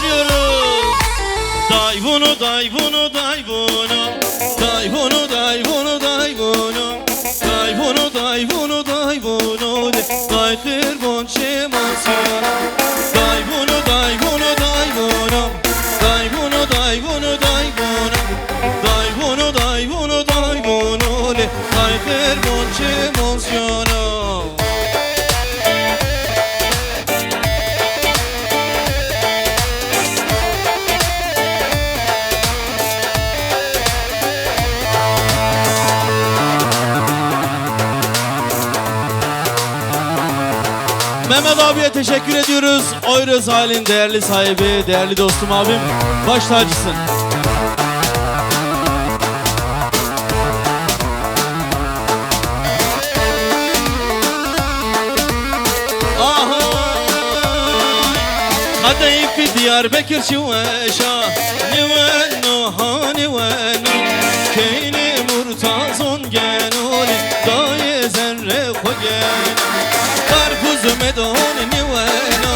başlıyoruz. Day bunu day bunu day bunu. Day bunu day bunu day bunu. Day bunu day bunu day bunu. Day kırbon çemasyon. Day bunu day bunu day bunu. Day bunu day bunu day bunu. Day bunu day bunu day bunu. Day kırbon çemasyon. Mehmet abiye teşekkür ediyoruz. Oyruz halin değerli sahibi, değerli dostum abim. Baş tacısın. Aha Kadayıf fi Diyarbakır şuveşa Nivenu ha nivenu Keyni murtazon genoli Daye zenre kogen Karpuz medon nivenu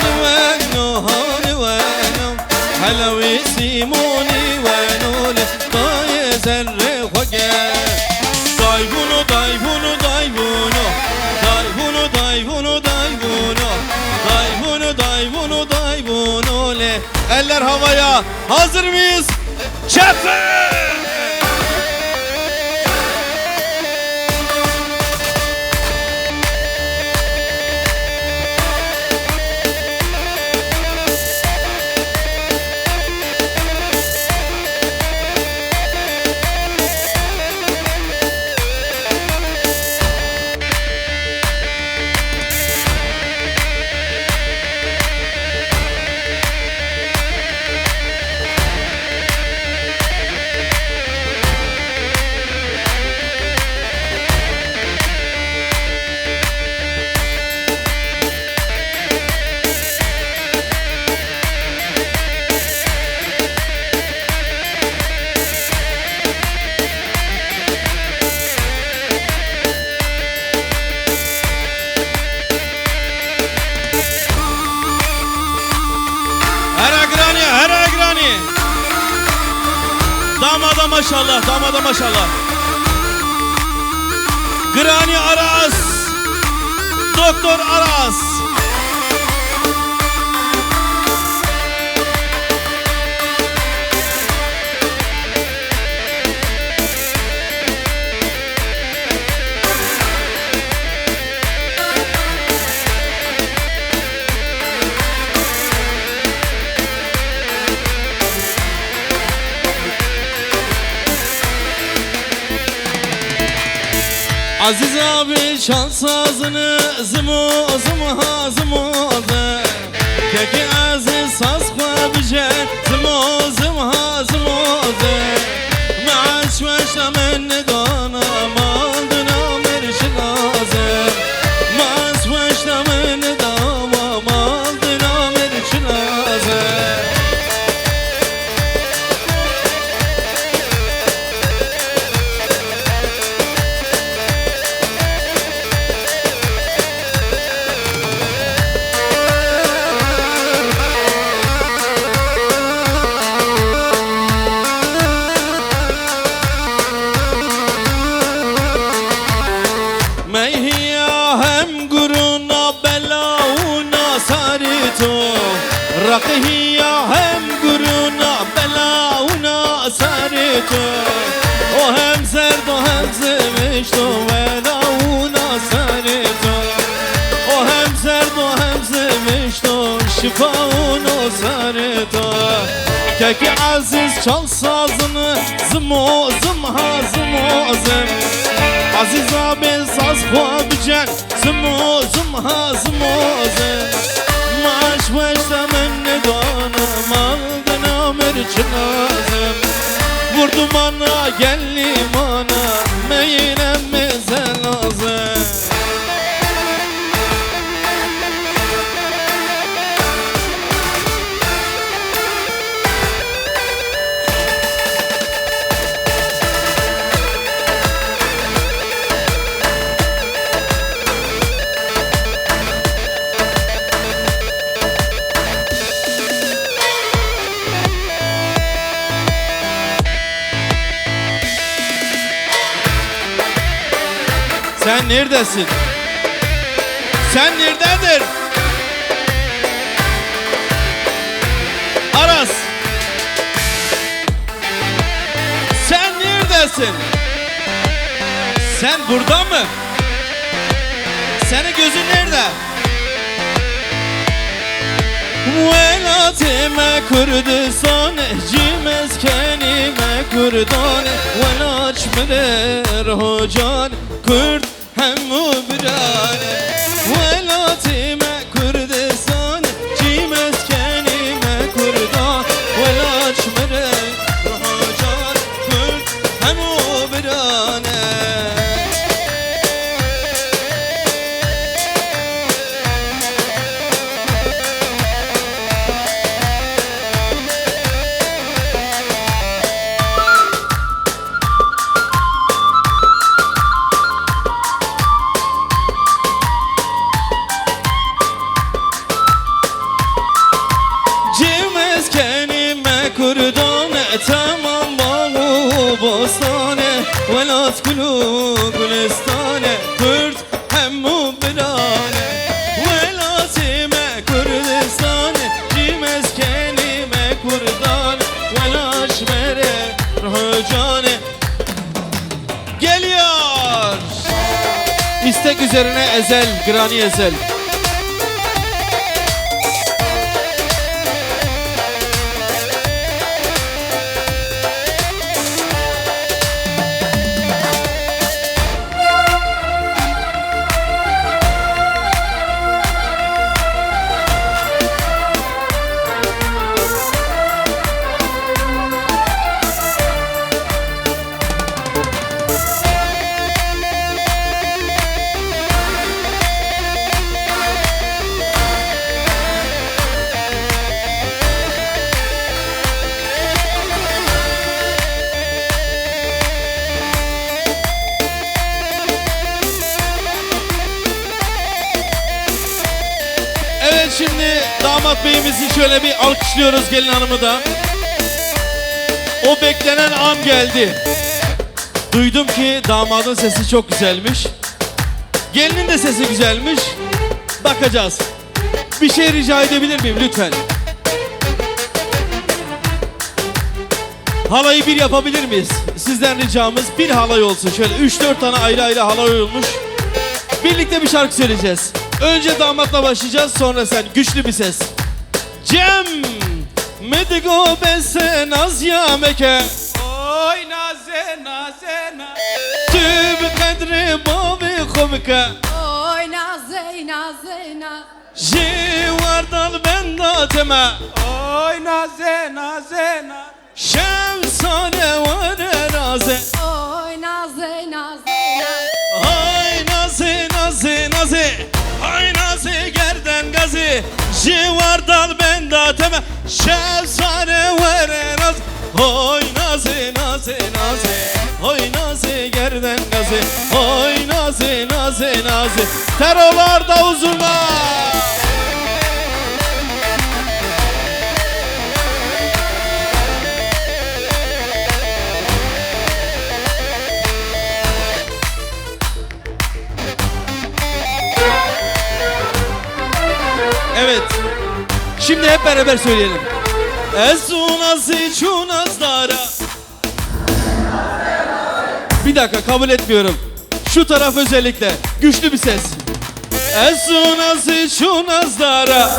Nivenu ha nivenu Halavi simoni venoli Daye zenre kogen Day bunu day bunu day bunu Day bunu day bunu day bunu Day bunu day bunu day bunu le Eller havaya hazır mıyız? Çatı! Damada maşallah, damada maşallah. Grani Aras, Doktor Aras. Aziz abi çal sazını zımo zımo zımo de Keki aziz saz kwabice zımo zımo zımo de Maaş başla menne dana maldına merşinaze Maaş başla menne dana maldına merşinaze Rakıya hem guruna belauna sarıtı O hem zerdo hem zemişto belauna sarıtı O hem zerdo hem zemişto şifauna sarıtı Keki aziz çal sazını zımo zımha zımo zım Aziz abi saz kuabicen zımo zımha zımo zım Maaş başta menne donum aldına merçinazım Vurdum ana gel limana meylemize lazım Sen neredesin? Sen nerededir? Aras. Sen neredesin? Sen burada mı? Senin gözün nerede? Velatime Kürdistan Cimezkenime Kürdan Velaç miler hocan Kürt hemmu birane Velatime Kürdistan Cimezkenime Kürdan Velaç miler hocan Kürt hemmu birane. Kurdane tamam bağı bostane Velat kulu gülistane Kürt hemmu bilane Velatime Kürdistane Cimezkenime Kurdan Velaş mere rahocane. Geliyor. İstek üzerine ezel, Grani Ezel. Evet, şimdi damat beyimizi şöyle bir alkışlıyoruz, gelin hanımı da. O beklenen an geldi. Duydum ki damadın sesi çok güzelmiş. Gelinin de sesi güzelmiş. Bakacağız. Bir şey rica edebilir miyim lütfen? Halayı bir yapabilir miyiz? Sizden ricamız bir halay olsun. Şöyle 3-4 tane ayrı ayrı halay olmuş. Birlikte bir şarkı söyleyeceğiz. Önce damatla başlayacağız, sonra sen. Güçlü bir ses. Cem Medigo bense naz ya meke Oy naze naze naze Tüb kadri babi komike Oy naze naze naze Jivardal benda teme Oy naze naze naze Şemsane vare raze Oy naze naze naze Hay nazi nazi nazi Hay nazi gerden gazi Jivardal benda teme Şemsane vare raze Oy nazi nazi nazi Oy nazi gerden gazi Oy nazi nazi nazi Terolarda huzurlar. Evet. Şimdi hep beraber söyleyelim. Ezunazi çunazdara. Bir dakika, kabul etmiyorum. Şu taraf özellikle. Güçlü bir ses. Ezunazi çunazdara.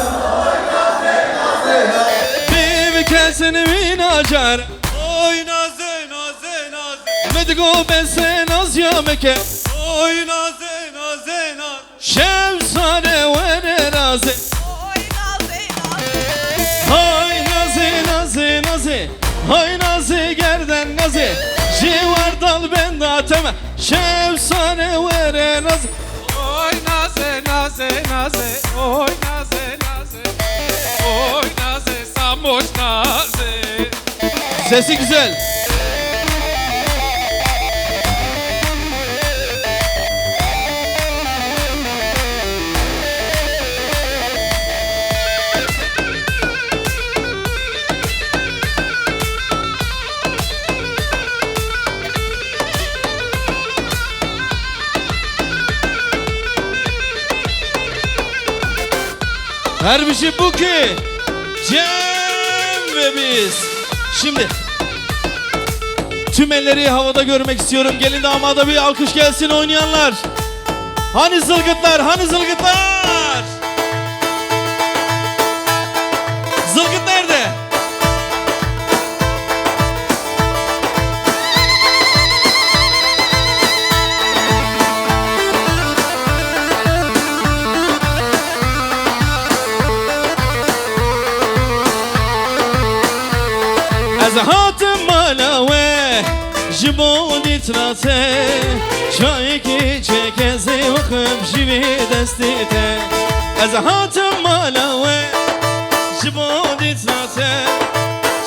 Bir kelseni minacar. Oy naze naze naze Medigo bense naz ya meke. Oy naze naze naze Şemsane vere raze. Oy naze naze Hay nazi nazi nazi Hay nazi gerden nazi Jivardal benda teme Şemsane vere nazi. Oy naze naze naze Oy naze naze Oy naze samoş naze Sesi güzel. Her bir şey bu ki Cem ve biz. Şimdi tüm elleri havada görmek istiyorum. Gelin damada bir alkış gelsin oynayanlar. Hani zılgıtlar, hani zılgıtlar? Zılgıt nerede? از هاتم مالوه جبودی تراته جایی که چکزی و خب جوی دستیته از هاتم مالوه جبودی تراته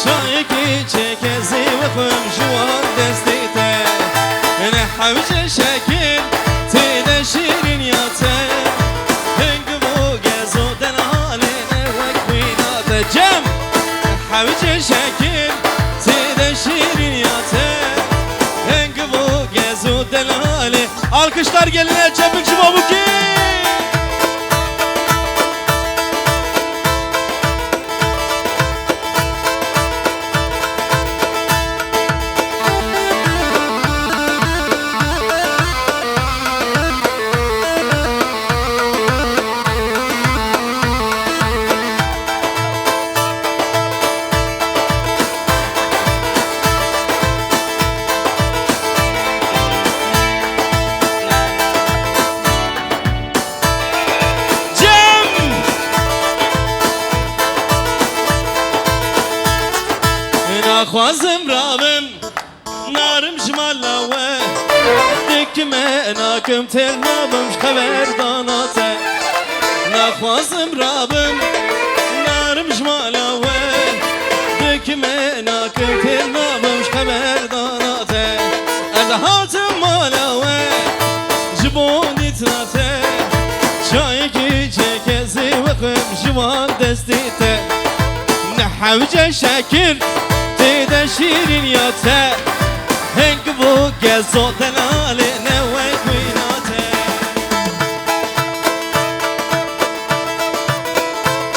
جایی که چکزی و خب جوان دستیته نه حوش شکل تیده شیرین یاته هنگ بو گزو دناله نوک بیناته جم حوش شکل تیده شیرین یاته هنگ بو گزو دناله Alkışlar geline çabuk babuki. خوازم رابم نارم جمالاوه دکمه ناکم تر نابمش خبر داناته نخوازم رابم نارم جمالاوه دکمه ناکم تر نابمش خبر داناته از هاتم مالاوه جبونی تراته جایی که چکزی و خم جوان دستیته نحوجه شکر تیده شیرین یاته هنگ بو گزو دلاله نوی کویناته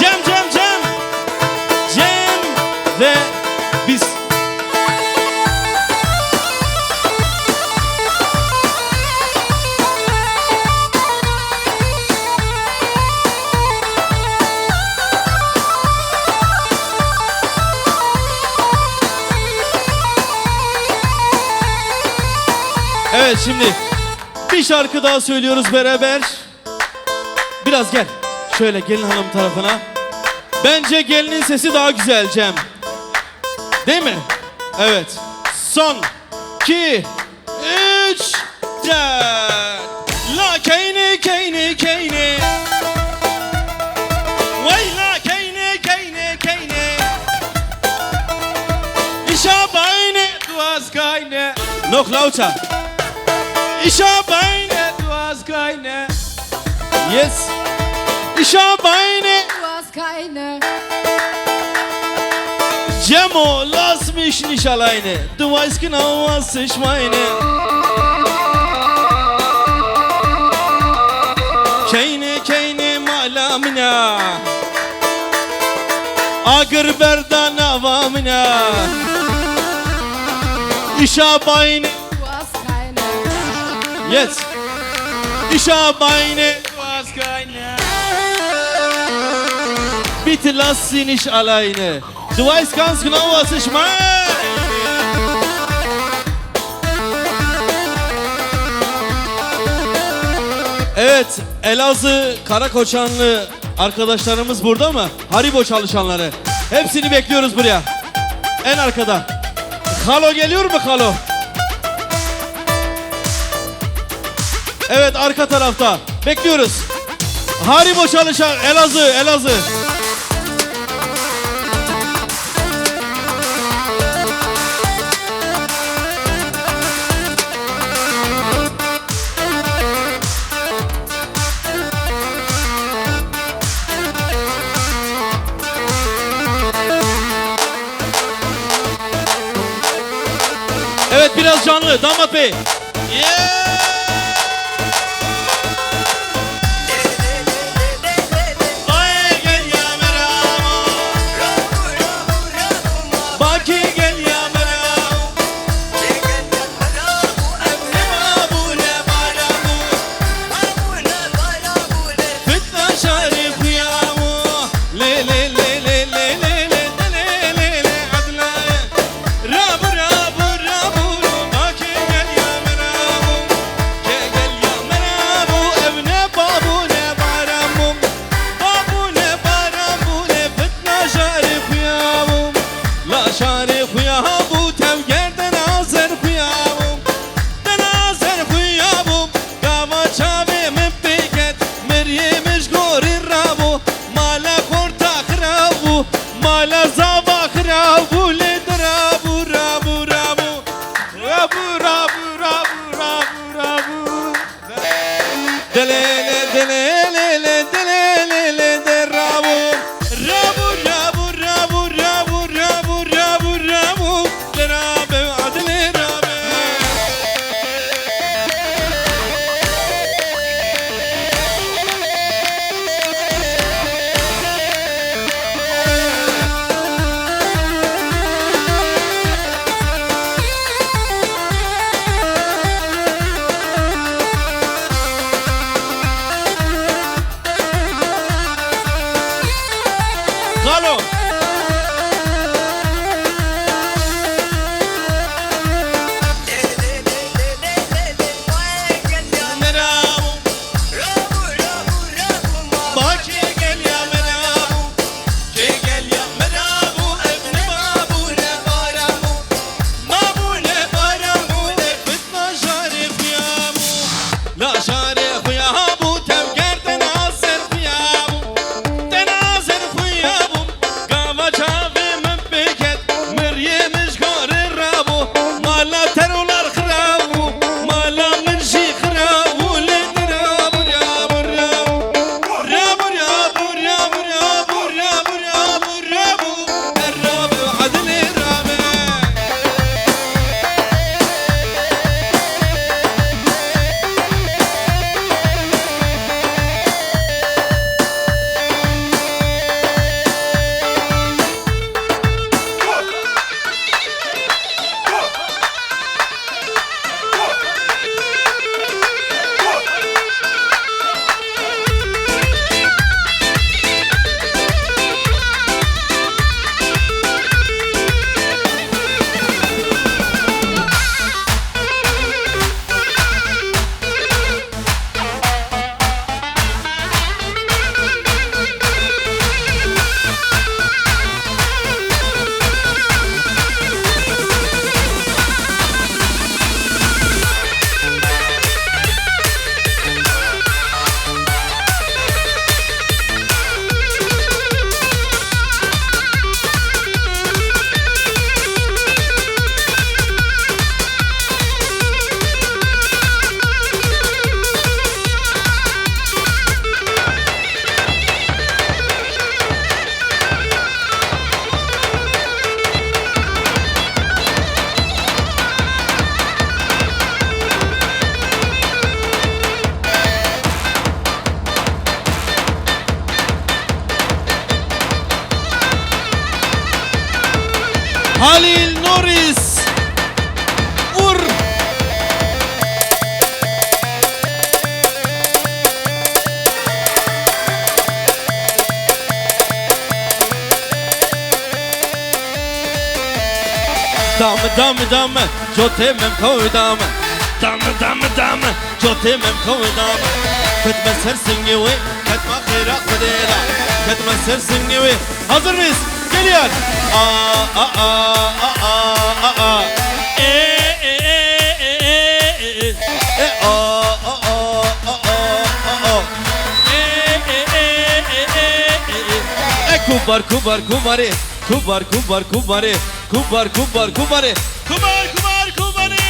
جم جم جم جم و biz Evet şimdi bir şarkı daha söylüyoruz beraber. Biraz gel. Şöyle gelin hanım tarafına. Bence gelinin sesi daha güzel Cem. Değil mi? Evet. Son 2 3 4 La keyni keyni keyni Vay la keyni keyni keyni İşa bayni duaz kayne Noch lauter Ich hab eine, du hast keine. Yes. Ich hab eine. Du hast keine. Cemo, lass mich nicht alleine. Du weißt genau, was ich meine. Keine, keine malamina. Agır berdan avamina. Ich hab eine. Jetzt. Ich hab eine. Du hast keine. Bitte lass sie nicht alleine. Du weißt ganz genau, was ich meine. Evet, Elazığ Karakoçanlı arkadaşlarımız burada mı? Haribo çalışanları. Hepsini bekliyoruz buraya. En arkada. Halo geliyor mu Halo? Evet arka tarafta. Bekliyoruz. Haribo çalışan Elazığ, Elazığ. Evet biraz canlı Damat Bey. Yeah! Ay gel مشغوري رابو مالا كورتا خرابو مالا زابا خرابو لدرابو رابو رابو رابو رابو رابو رابو رابو دليل دليل دليل درابو رابو رابو رابو رابو رابو رابو رابو درابو عدل رابو Galo. لا شارف يا ابو تبقر تناصر يا ابو تناصر يا ابو قام شافي من بكت مريم شكور الرابو مالا ترولا الخرابو مالا من شي خرابو للرابو رابو رابو رابو رابو رابو رابو رابو رابو الرابو عدل الرابو Halil Norris vur. Dam dam dam jotemem koydam dam dam dam jotemem koydam Ketme sersin gibi ketme khira kudera ketme sersin gibi hazır mıyız? Geliyor. Aa aa aa aa aa e e e e e aa aa aa aa e e e e kubar kubar kubari kubar kubar kubari kubar kubar kubari kubar kubar kubari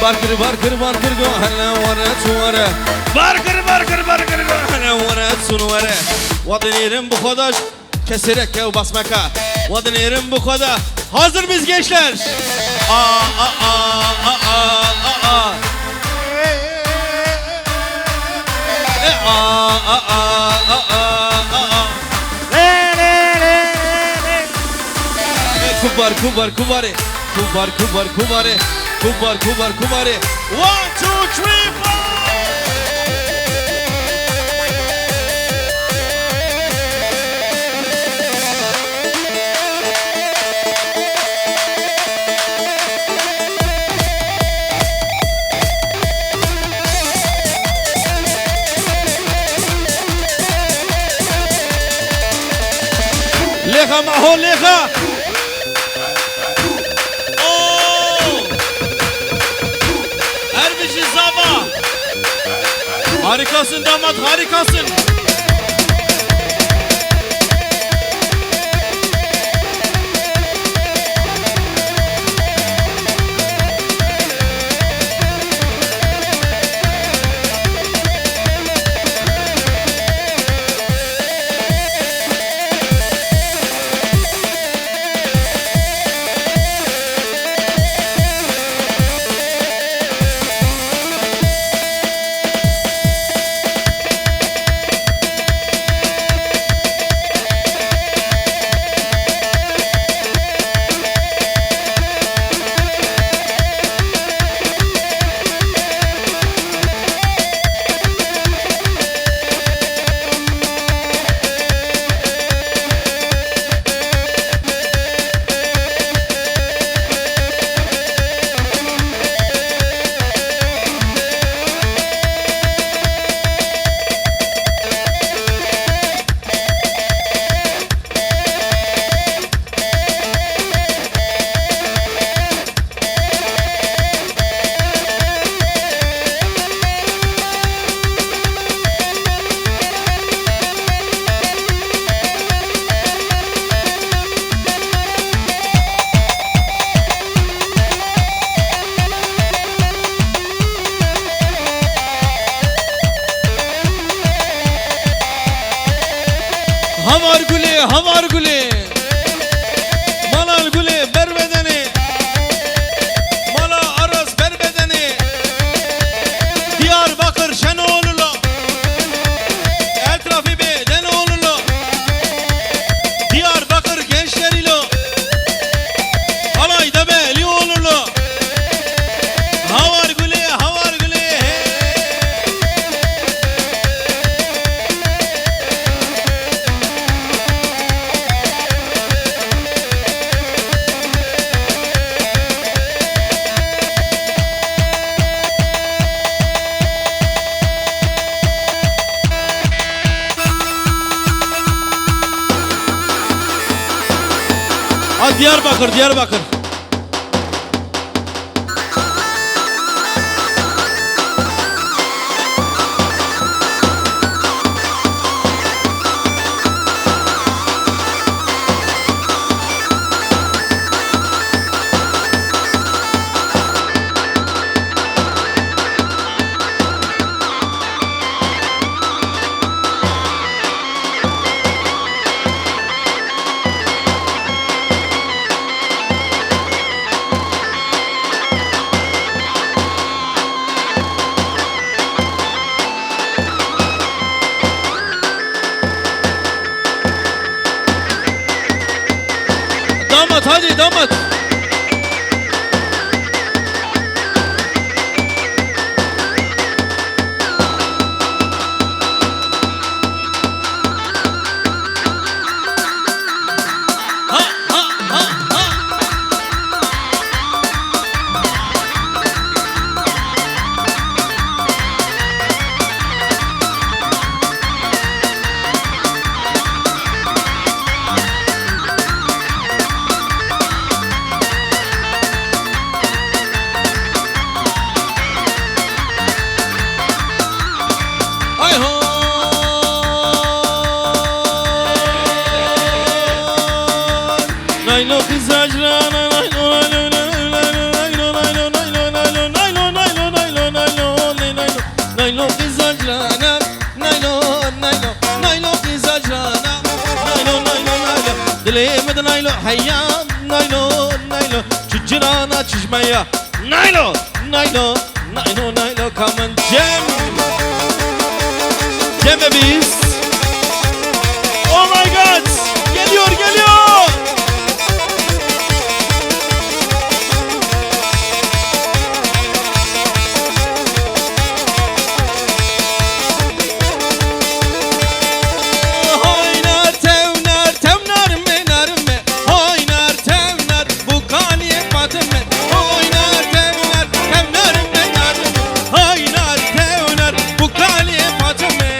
barkır barkır barkır go hala wara suwara barkır barkır barkır go hala wara suwara wadinirim bu kadar keserek ya basmaka wadinirim bu kadar hazır mıyız gençler aa aa aa aa aa aa aa aa kubar kubar kubari kubar kubar kubari kubar kubar kubari 1 2 3 4 Leha maho leha. Oo! Erbişi Zaba. Harikasın damat, harikasın. Havar gülü, havar gülü. Malal gülü, berbedeni. Mala aras berbedeni. Diyarbakır Şenoğlu'lu. Etrafı Bedenoğlu'lu. Diyarbakır gençleriyle. Alayda Belioğlu'lu. Havar gülü, havar gülü. Ha Diyarbakır, Diyarbakır. Damat hadi damat. Ha ha ha ha. Ay ho. Naylo kızacrana naylo naylo naylo naylo naylo naylo naylo naylo naylo naylo naylo naylo kızacrana naylo naylo naylo kızacrana naylo naylo naylo dilemed naylo hayyam naylo naylo çucrana çişmeye naylo naylo naylo naylo come and jam. Cem biz. Oh my god. Geliyor geliyor. Oynar tevnar tevnar menar me. Oynar tevnar bu kaliye patım me. Oynar tevnar tevnar menar me. Oynar tevnar bu kaliye patım me.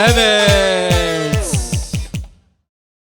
Evet